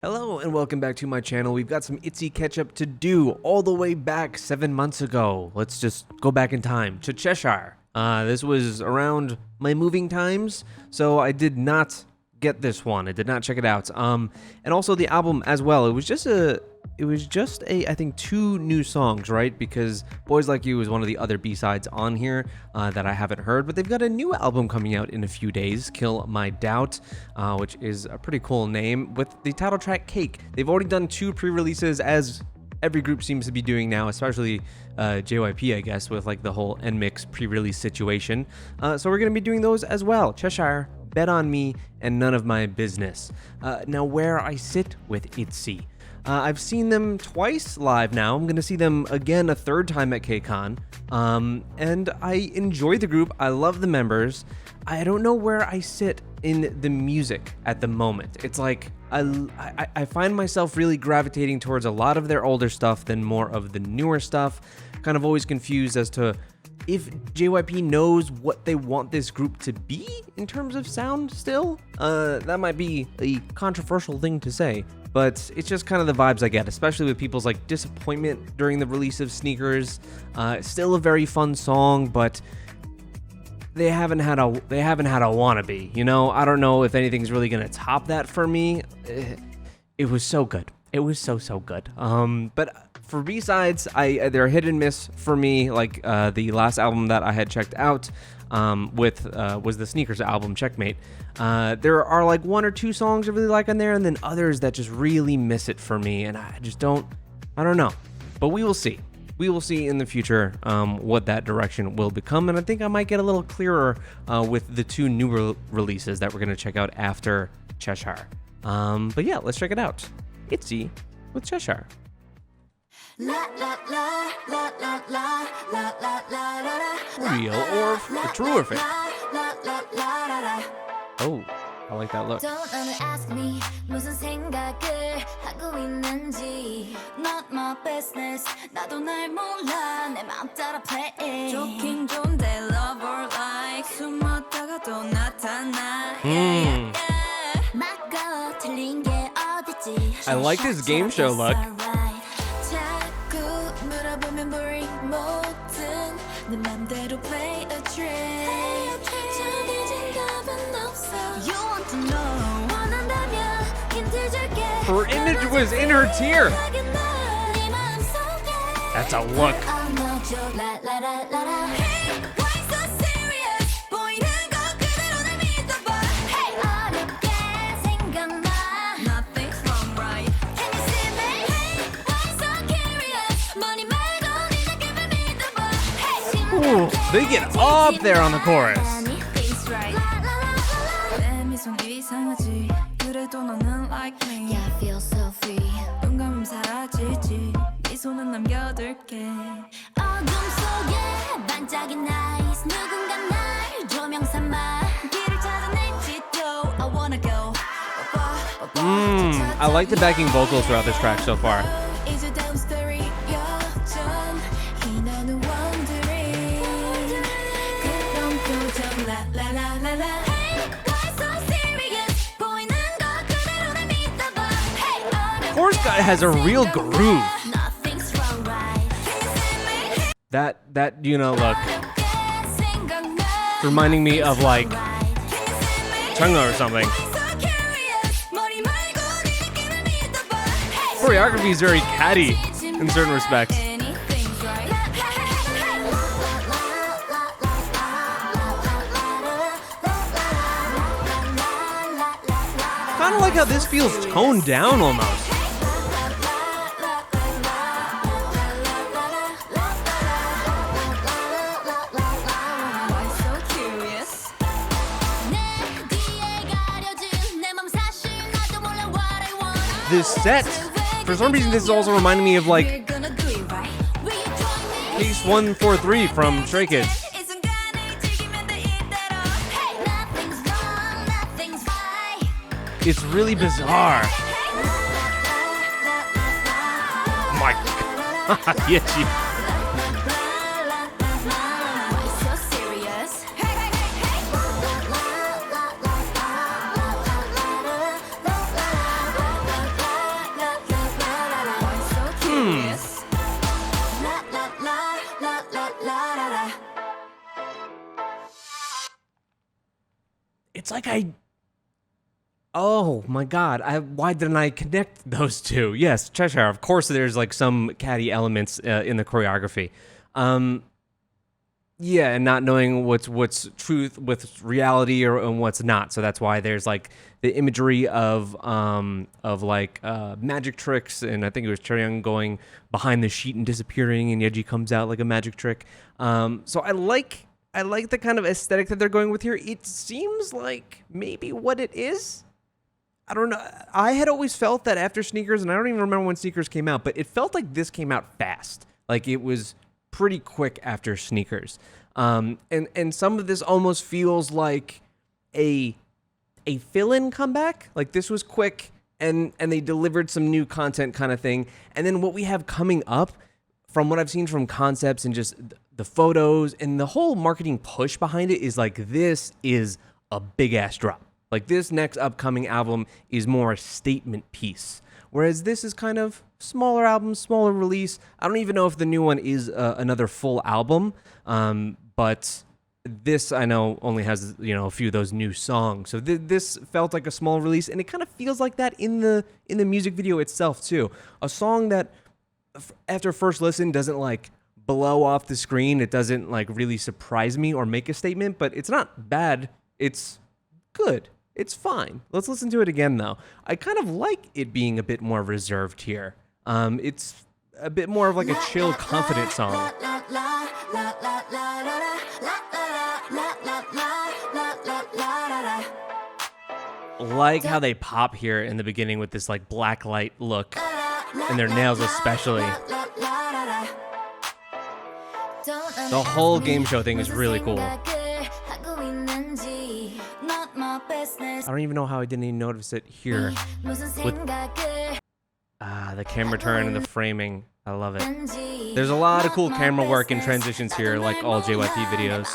Hello and welcome back to my channel. We've got some ITZY catch-up to do all the way back 7 months ago. Let's just go back in time to Cheshire. This was around my moving times, so I did not get this one. I did not check it out. And also the album as well. It was just I think 2 new songs, right? Because Boys Like You is one of the other B-sides on here that I haven't heard, but they've got a new album coming out in a few days, Kill My Doubt, which is a pretty cool name, with the title track Cake. They've already done 2 pre-releases, as every group seems to be doing now, especially JYP, I guess, with like the whole NMIX pre-release situation. So we're going to be doing those as well. Cheshire, Bet On Me, and None of My Business. Now, where I sit with ITZY. I've seen them twice live now. I'm going to see them again a 3rd time at KCON. And I enjoy the group. I love the members. I don't know where I sit in the music at the moment. It's like I find myself really gravitating towards a lot of their older stuff than more of the newer stuff. Kind of always confused as to if JYP knows what they want this group to be in terms of sound still. That might be a controversial thing to say, but it's just kind of the vibes I get, especially with people's like disappointment during the release of Sneakers. It's still a very fun song, but they haven't had a wannabe, you know? I don't know if anything's really gonna top that for me. It was so good. It was so good. But for B-sides, they're hit and miss for me. Like the last album that I had checked out was the Sneakers album, Checkmate. There are like 1 or 2 songs I really like on there, and then others that just really miss it for me, and I don't know. But we will see. We will see in the future what that direction will become, and I think I might get a little clearer with the 2 new releases that we're going to check out after Cheshire. But yeah, let's check it out. ITZY with Cheshire. Real or true or fake? Oh, I like that look. Don't ask me 무슨 생각을 하고 있는지. Not my business. 나도 날 몰라. 내 맘 따라 play. 좋긴 좋은데 love or like. 숨었다가 또 나타나. 막고 틀린 게 어딨지. I like this game show look. 자꾸 물어보면 boring 모든 내 맘대로 play a trick. 정해진 답은 없어. You want to know. 원한다면 힌트 줄게. Her image was in her tear. That's a look. Ooh, they get up there on the chorus. I like the backing vocals throughout this track so far. Chorus guy has a real groove. That you know, look, it's reminding me of like Chunga or something. Choreography is very catty in certain respects. Kind of like how this feels toned down almost. This set, for some reason, this is also reminding me of like Case 143 from Stray Kids. It's really bizarre. Oh my God. Yeah, serious. La la la la la la la la. It's like oh my god, why didn't I connect those two? Yes, Cheshire, of course there's like some catty elements in the choreography. Yeah, and not knowing what's truth with reality and what's not. So that's why there's like the imagery of like magic tricks, and I think it was Chaeryeong going behind the sheet and disappearing, and Yeji comes out like a magic trick. So I like the kind of aesthetic that they're going with here. It seems like maybe what it is. I don't know. I had always felt that after Sneakers, and I don't even remember when Sneakers came out, but it felt like this came out fast. Like it was pretty quick after Sneakers. And some of this almost feels like a fill-in comeback. Like this was quick and they delivered some new content kind of thing. And then what we have coming up, from what I've seen from concepts and just the photos and the whole marketing push behind it, is like this is a big ass drop. Like this next upcoming album is more a statement piece. Whereas this is kind of smaller album, smaller release. I don't even know if the new one is another full album, but this I know only has a few of those new songs. So this felt like a small release, and it kind of feels like that in the music video itself too. A song that after first listen doesn't like blow off the screen. It doesn't like really surprise me or make a statement, but it's not bad. It's good. It's fine. Let's listen to it again, though. I kind of like it being a bit more reserved here. It's a bit more of like a chill, confident song. Like how they pop here in the beginning with this like black light look, and their nails especially. The whole game show thing is really cool. I don't even know how I didn't even notice it here. With the camera turn and the framing. I love it. There's a lot of cool camera work and transitions here, like all JYP videos.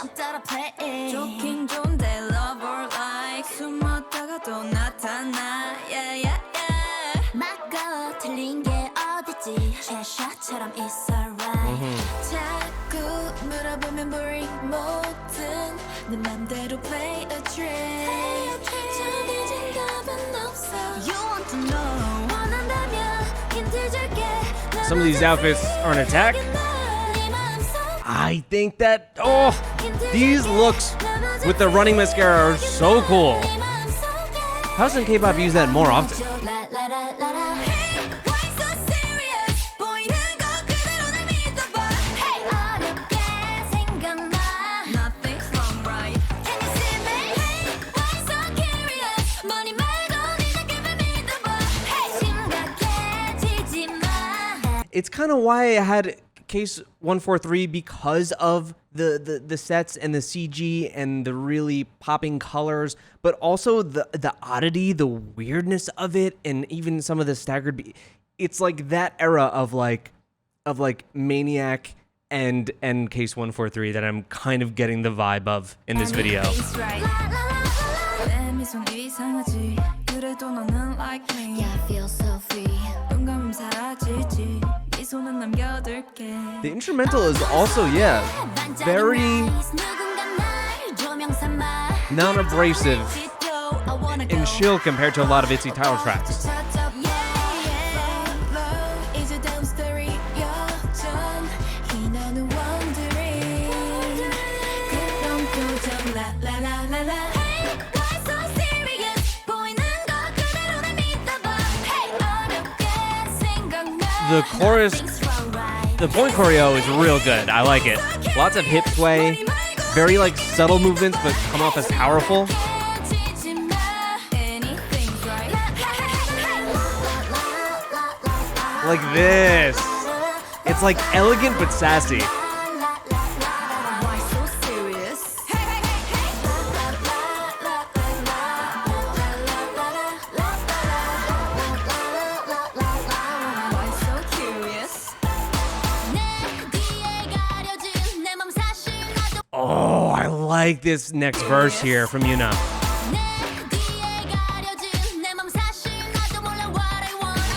Some of these outfits are an attack. I think that, these looks with the running mascara are so cool. How doesn't K-pop use that more often? It's kind of why I had Case 143, because of the sets and the CG and the really popping colors, but also the oddity, the weirdness of it, and even some of the staggered. It's like that era of like Maniac and Case 143 that I'm kind of getting the vibe of in this video. The instrumental is also, very non-abrasive and chill compared to a lot of ITZY title tracks. The chorus, the point choreo is real good. I like it. Lots of hip sway, very like subtle movements, but come off as powerful. Like this. It's like elegant but sassy. Oh, I like this next verse here from Yuna.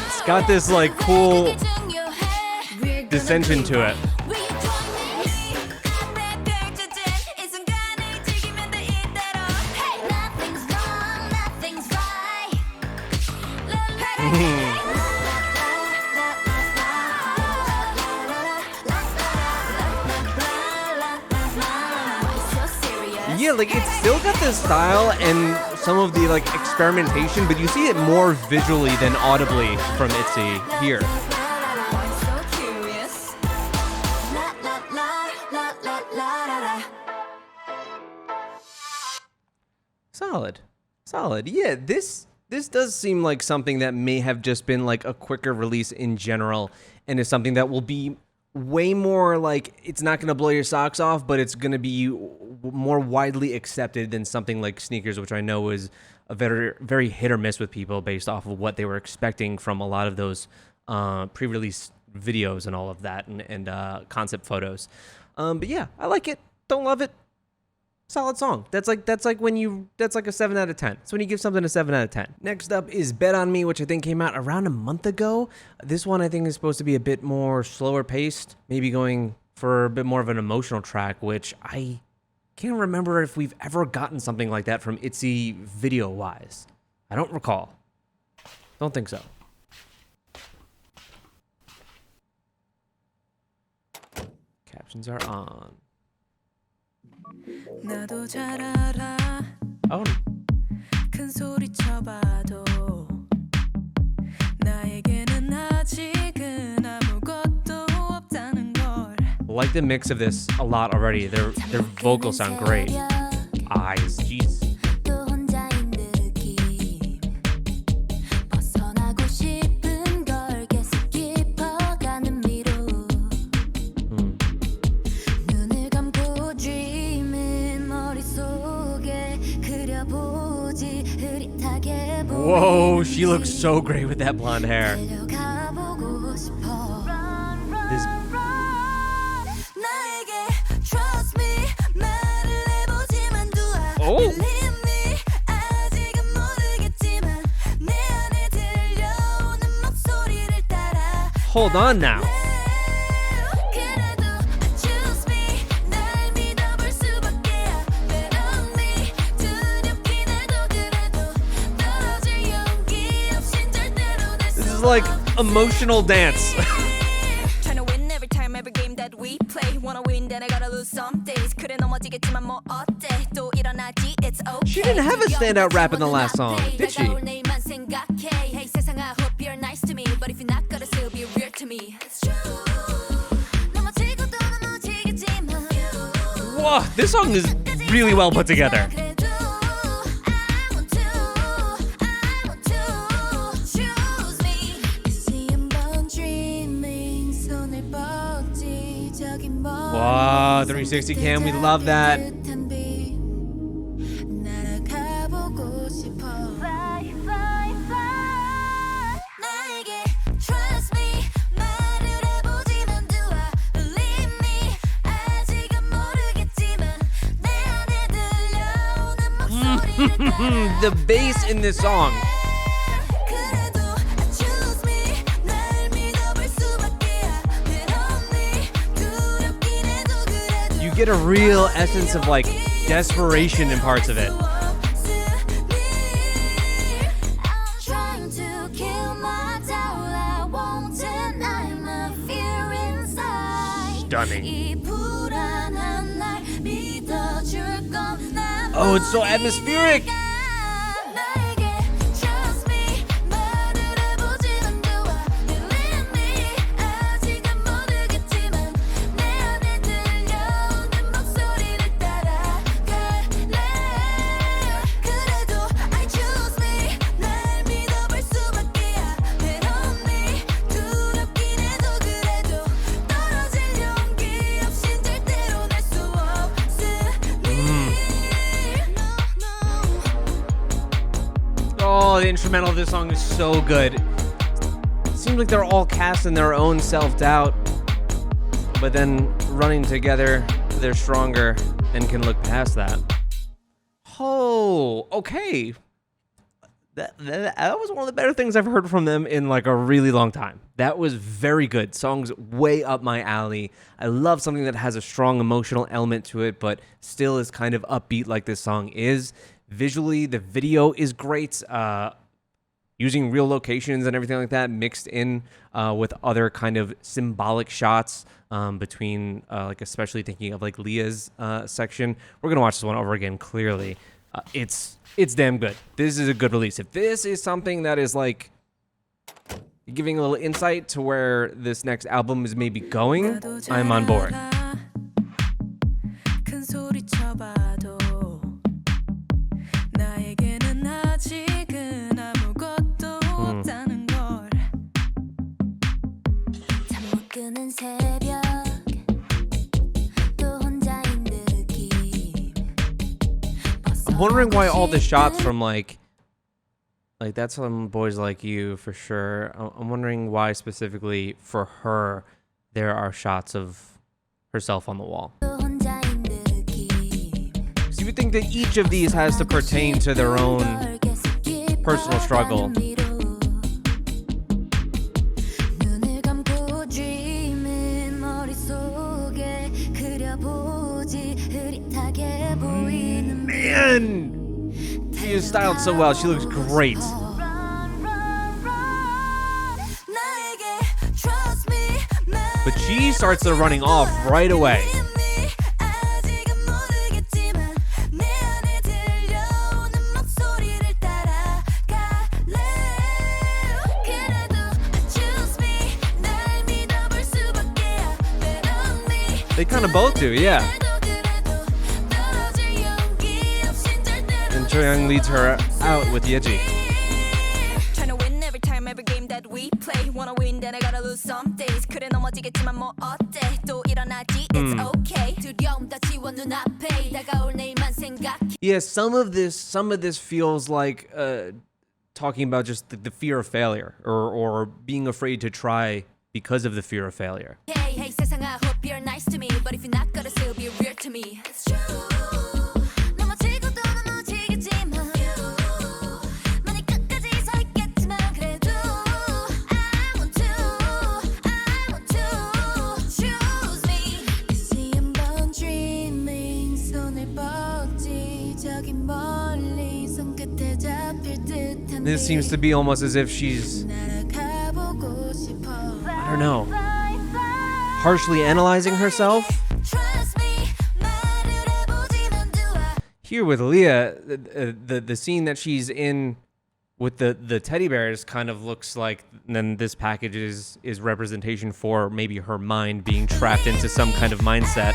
It's got this like cool dissension to it. Yeah, like it's still got this style and some of the like experimentation, but you see it more visually than audibly from ITZY here. Solid. Yeah, this does seem like something that may have just been like a quicker release in general, and is something that will be way more like, it's not going to blow your socks off, but it's going to be more widely accepted than something like Sneakers, which I know is a very, very hit or miss with people based off of what they were expecting from a lot of those pre-release videos and all of that, and concept photos. But yeah, I like it. Don't love it. Solid song. That's like a 7 out of 10. That's when you give something a 7 out of 10. Next up is Bet on Me, which I think came out around a month ago. This one I think is supposed to be a bit more slower paced, maybe going for a bit more of an emotional track, which I can't remember if we've ever gotten something like that from ITZY video wise. I don't recall. Don't think so. Captions are on. 나도 잘 알아. Oh. 큰 소리 쳐봐도 나에게는 아직은 아무것도 없다는 걸. Like the mix of this a lot already. Their vocals sound great. Eyes, jeez. Whoa, she looks so great with that blonde hair. This. Oh. Hold on now. Like emotional dance. Trying to win every time, every game that we play. Wanna win, then I gotta lose some days. 그래 넘어지겠지만 뭐 어때? 또 일어나지, it's okay. She didn't have a standout rap in the last song, did she? Hey, 세상, I hope you're nice to me, but if you're not gonna still be weird to me. It's true. Whoa, this song is really well put together. Wow, 360 cam, we love that. The bass in this song. You get a real essence of like desperation in parts of it. Stunning. Oh, it's so atmospheric. Oh, the instrumental of this song is so good. It seems like they're all cast in their own self-doubt, but then running together, they're stronger and can look past that. Oh, okay. That was one of the better things I've heard from them in like a really long time. That was very good. Song's way up my alley. I love something that has a strong emotional element to it, but still is kind of upbeat like this song is. Visually, the video is great. Using real locations and everything like that mixed in with other kind of symbolic shots between, like especially thinking of like Leah's section. We're gonna watch this one over again. Clearly, it's damn good. This is a good release. If this is something that is like giving a little insight to where this next album is maybe going, I'm on board. I'm wondering why all the shots from like that's some boys like you for sure. I'm wondering why specifically for her there are shots of herself on the wall. So you would think that each of these has to pertain to their own personal struggle. Man, she is styled so well. She looks great. But she starts the running off right away. They kind of both do, yeah. And Choyoung leads her out with Yeji. Trying to win every time, every game that we play. Wanna win, then I gotta lose some days. 그래 넘어지겠지만 뭐 어때? 또 일어나지, it's okay. 두려움 다 지워 눈앞에 다가올 내일만 생각해. Yeah, some of this feels like talking about just the fear of failure or being afraid to try because of the fear of failure. Hey, hey, 세상, I hope you're nice to me. But if you're not gonna still be real to me. It's true. 넘어지고 또 넘어지겠지만 많이 끝까지 서 있겠지만 그래도 I want to choose me. 다시 한번 dreaming 손을 뻗지 저기 멀리 손끝에 잡힐 듯한 This seems to be almost as if she's, 날아가보고 싶어. I don't know, harshly analyzing herself. Here with Leah, the scene that she's in with the teddy bears kind of looks like, and then this package is representation for maybe her mind being trapped into some kind of mindset.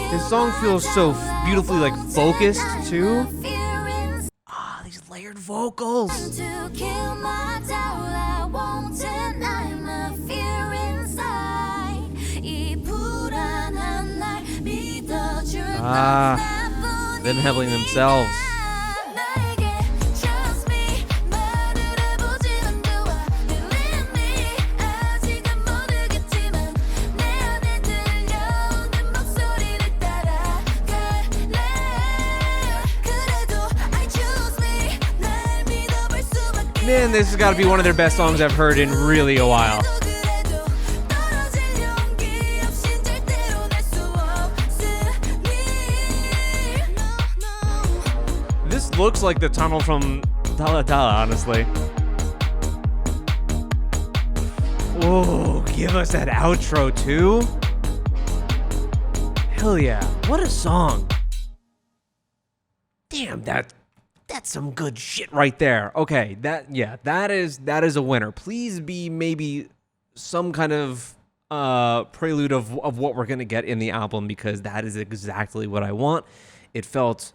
This song feels so beautifully like focused too. Ah, these layered vocals. Ah, them heavily themselves. Man, this has got to be one of their best songs I've heard in really a while. This looks like the tunnel from Tala Tala, honestly. Whoa, give us that outro too. Hell yeah, what a song. Damn, that's some good shit right there. Okay, that is a winner. Please be maybe some kind of prelude of what we're gonna get in the album, because that is exactly what I want. It felt,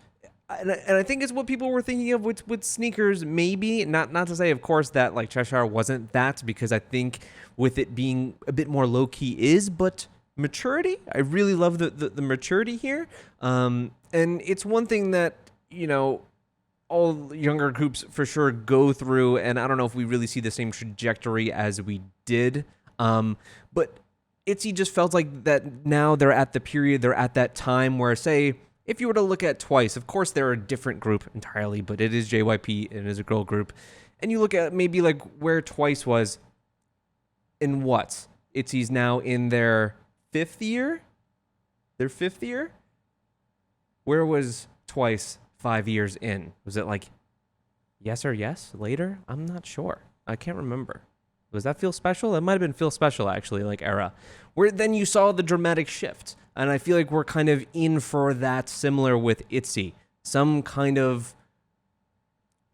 and I think it's what people were thinking of with Sneakers. Maybe not to say, of course, that like Cheshire wasn't that, because I think with it being a bit more low key is, but maturity. I really love the maturity here. And it's one thing that, you know, all younger groups for sure go through, and I don't know if we really see the same trajectory as we did. But ITZY just felt like that now they're at the period, they're at that time where, say, if you were to look at TWICE, of course they're a different group entirely, but it is JYP and it is a girl group. And you look at maybe like where TWICE was in what? ITZY's now in their fifth year? Their fifth year? Where was TWICE 5 years in? Was it like Yes or Yes later? I'm not sure. I can't remember. Was that Feel Special? That might have been Feel Special, actually, like era. Where then you saw the dramatic shift. And I feel like we're kind of in for that similar with ITZY. Some kind of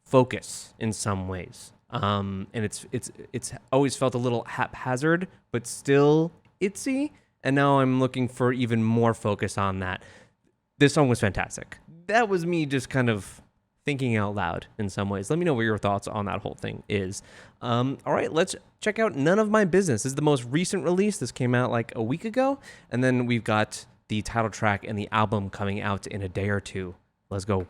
focus in some ways. And it's always felt a little haphazard, but still ITZY. And now I'm looking for even more focus on that. This song was fantastic. That was me just kind of thinking out loud in some ways. Let me know what your thoughts on that whole thing is. All right, let's check out None of My Business. This is the most recent release. This came out like a week ago. And then we've got the title track and the album coming out in a day or two. Let's go.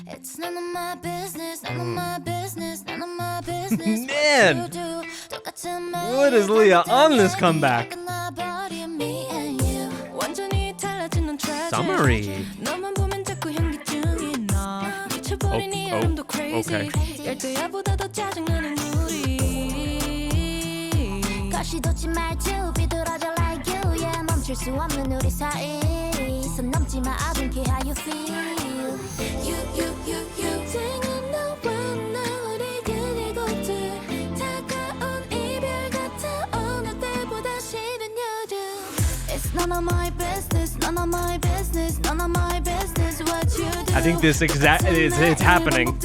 It's none of my business, none of my business, none of my business. Man, what is Leah on this comeback? Summary. Okay. 가시돋지 말죠 비뚤어져 like you yeah 멈출 수 없는 우리 사이 선 넘지 마 I don't care how you feel you 쟁은 너와 나 우리 그리고들 다가온 이별 같아 어느 때보다 싫은 여름 It's none of my business none of my business none of my business what you do I think this it's happening.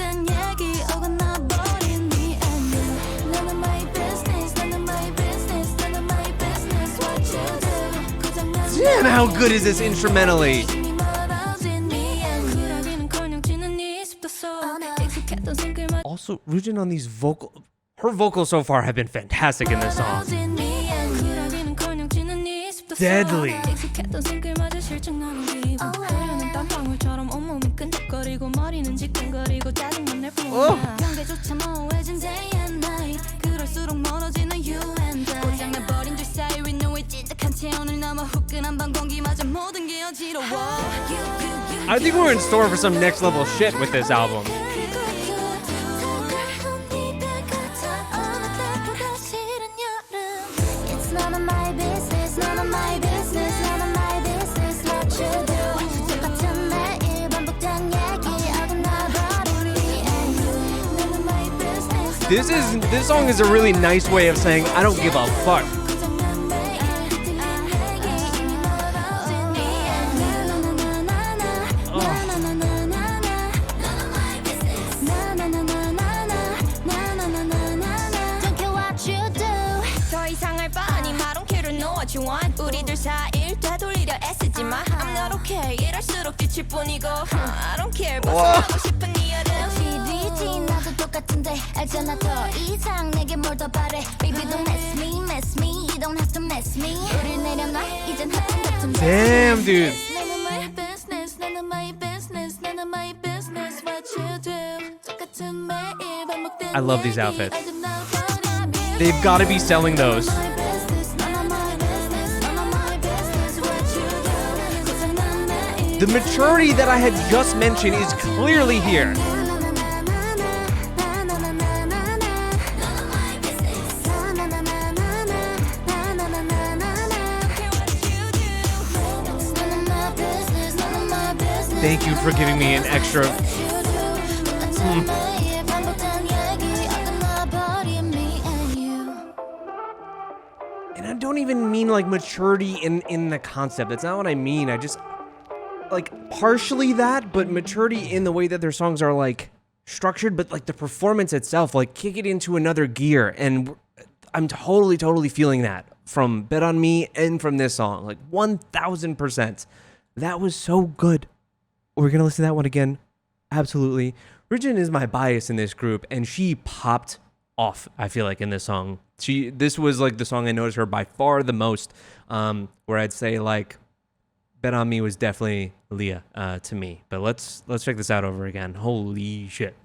Man, how good is this instrumentally? Also, Ryujin on these her vocals so far have been fantastic in this song. Deadly. Oh. I think we're in store for some next level shit with this album. This song is a really nice way of saying I don't give a fuck. 우리들 사이를 되돌리려 애쓰지 마 I'm not okay 이럴수록 지칠 뿐이고 I don't care 벗어나고 싶은 이 여름 시리지 나도 똑같은데 알잖아 더 이상 내게 뭘 더 바래 Baby don't mess me You don't have to mess me 우릴 내려놔 이젠 하품 같은 Damn dude None of my business None of my business None of my business What you do 똑같은 매일 반복되는 I love these outfits They've got to be selling those The maturity that I had just mentioned is clearly here. Thank you for giving me an extra. And I don't even mean like maturity in the concept. That's not what I mean. I just like partially that, but maturity in the way that their songs are like structured, but like the performance itself, like kick it into another gear. And I'm totally feeling that from Bet On Me and from this song, like 1000%. That was so good. We're gonna listen to that one again. Absolutely. Rijin is my bias in this group, and she popped off, I feel like, in this song. This was like the song I noticed her by far the most, where I'd say like Bet On Me was definitely Leah to me. But let's check this out over again. Holy shit.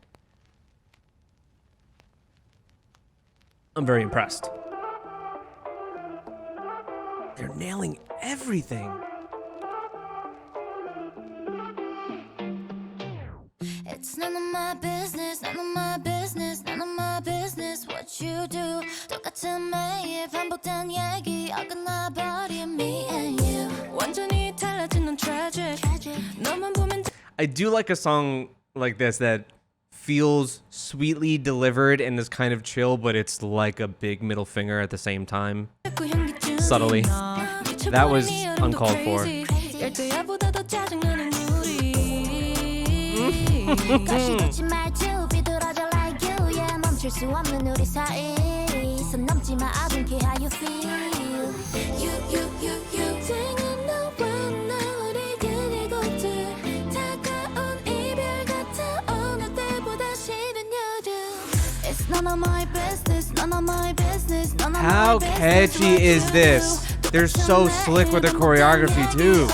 I'm very impressed. They're nailing everything. It's none of my business, none of my business, none of my business what you do. 똑같은 매일 반복된 얘기 어긋나버린 me and you. 완전히 달라지는 tragic. 너만 보면 I do like a song like this that feels sweetly delivered and is kind of chill, but it's like a big middle finger at the same time. Subtly. That was uncalled for. How catchy is this? They're so slick with their choreography too.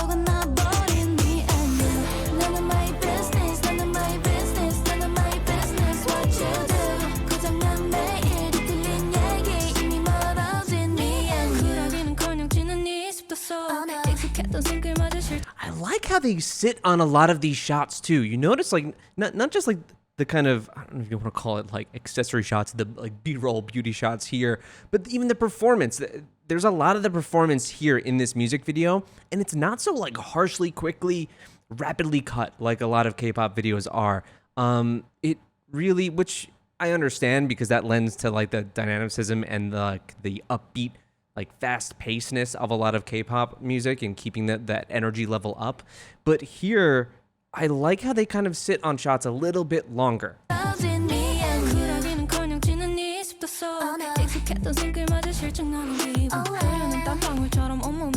I like how they sit on a lot of these shots too. You notice like not just like the kind of, I don't know if you want to call it like accessory shots, the like B-roll beauty shots here, but even the performance. There's a lot of the performance here in this music video, and it's not so like harshly, quickly, rapidly cut like a lot of K-pop videos are. It really, which I understand because that lends to like the dynamicism and the upbeat, like fast pacedness of a lot of K-pop music and keeping that energy level up. But here, I like how they kind of sit on shots a little bit longer.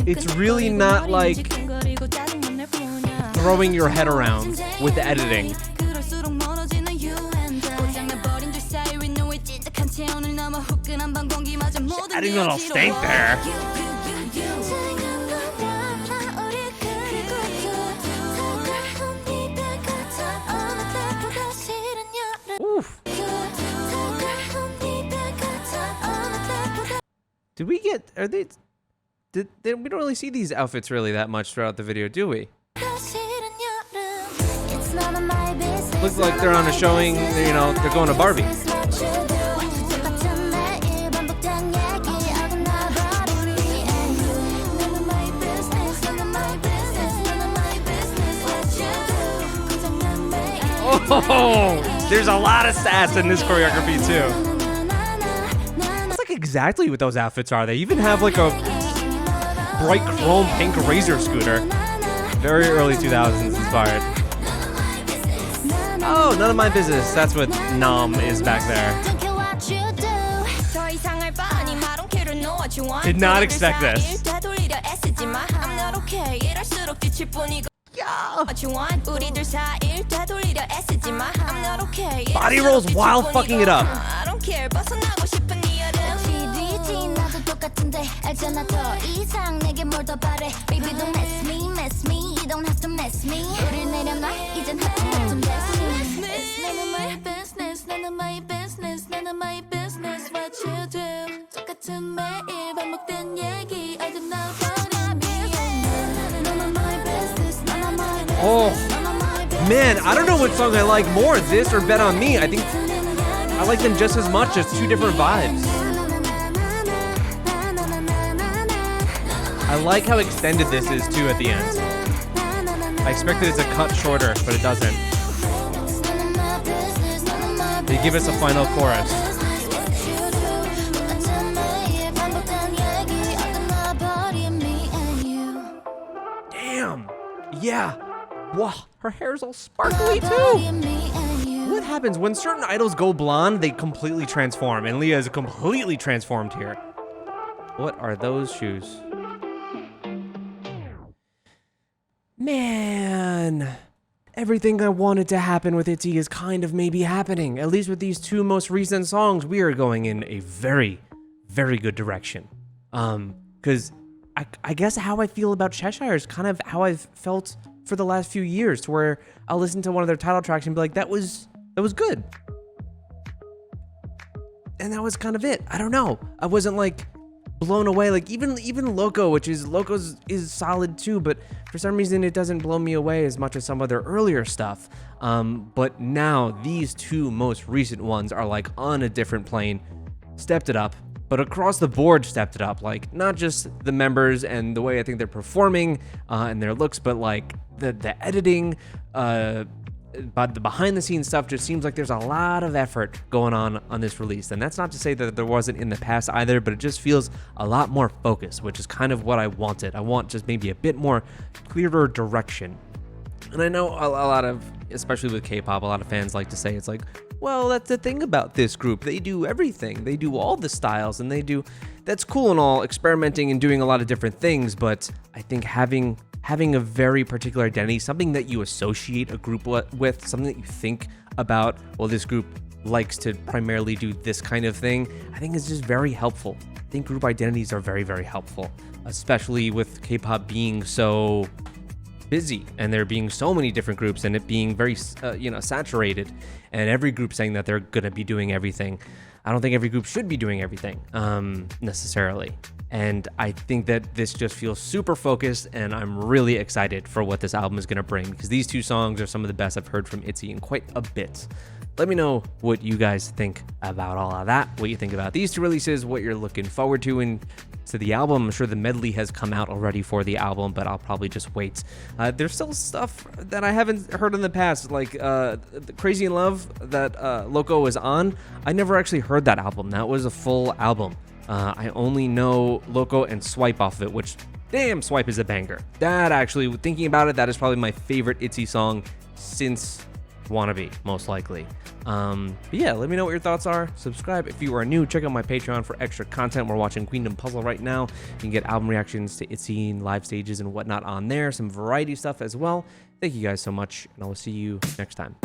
It's really not like throwing your head around with the editing. Just adding a little stank there. Oof. Did we get, we don't really see these outfits really that much throughout the video, do we? Looks like they're on a showing, you know, they're going to Barbie. Oh, there's a lot of sass in this choreography too. It's like exactly what those outfits are. They even have like a bright chrome pink Razor scooter. Very early 2000s inspired. Oh, none of my business. That's what Nam is back there. Did not expect this. Yeah. Body rolls while fucking it up. Oh, man, I don't know what song I like more, this or Bet On Me. I think I like them just as much, just two different vibes. I like how extended this is too at the end. I expected it to cut shorter, but it doesn't. They give us a final chorus. Damn. Yeah. Wow, her hair's all sparkly too. What happens when certain idols go blonde? They completely transform, and Leah is completely transformed here. What are those shoes? Man, everything I wanted to happen with ITZY is kind of maybe happening. At least with these two most recent songs, we are going in a very, very good direction. Because I guess how I feel about Cheshire is kind of how I've felt for the last few years, to where I'll listen to one of their title tracks and be like, that was good. And that was kind of it. I don't know. I wasn't like blown away. Like even Loco's is solid too, but for some reason it doesn't blow me away as much as some of their earlier stuff. But now these two most recent ones are like on a different plane, stepped it up, but across the board stepped it up. Like not just the members and the way I think they're performing and their looks, but like the editing, but the behind the scenes stuff just seems like there's a lot of effort going on this release. And that's not to say that there wasn't in the past either, but it just feels a lot more focused, which is kind of what I wanted. I want just maybe a bit more clearer direction. And I know a lot of, especially with K-pop, a lot of fans like to say it's like, well, that's the thing about this group. They do everything. They do all the styles, and that's cool and all, experimenting and doing a lot of different things. But I think having a very particular identity, something that you associate a group with, something that you think about, well, this group likes to primarily do this kind of thing, I think is just very helpful. I think group identities are very, very helpful, especially with K-pop being so busy and there being so many different groups and it being very, saturated, and every group saying that they're going to be doing everything. I don't think every group should be doing everything necessarily. And I think that this just feels super focused, and I'm really excited for what this album is going to bring, because these two songs are some of the best I've heard from ITZY in quite a bit. Let me know what you guys think about all of that, what you think about these two releases, what you're looking forward to to the album. I'm sure the medley has come out already for the album, but I'll probably just wait. There's still stuff that I haven't heard in the past, like Crazy in Love that Loco was on. I never actually heard that album. That was a full album. I only know Loco and Swipe off of it, which, damn, Swipe is a banger. That actually, thinking about it, that is probably my favorite ITZY song since Wannabe, most likely. But yeah, let me know what your thoughts are. Subscribe if you are new. Check out my Patreon for extra content. We're watching Queendom Puzzle right now. You can get album reactions to ITZY and live stages and whatnot on there. Some variety stuff as well. Thank you guys so much, and I will see you next time.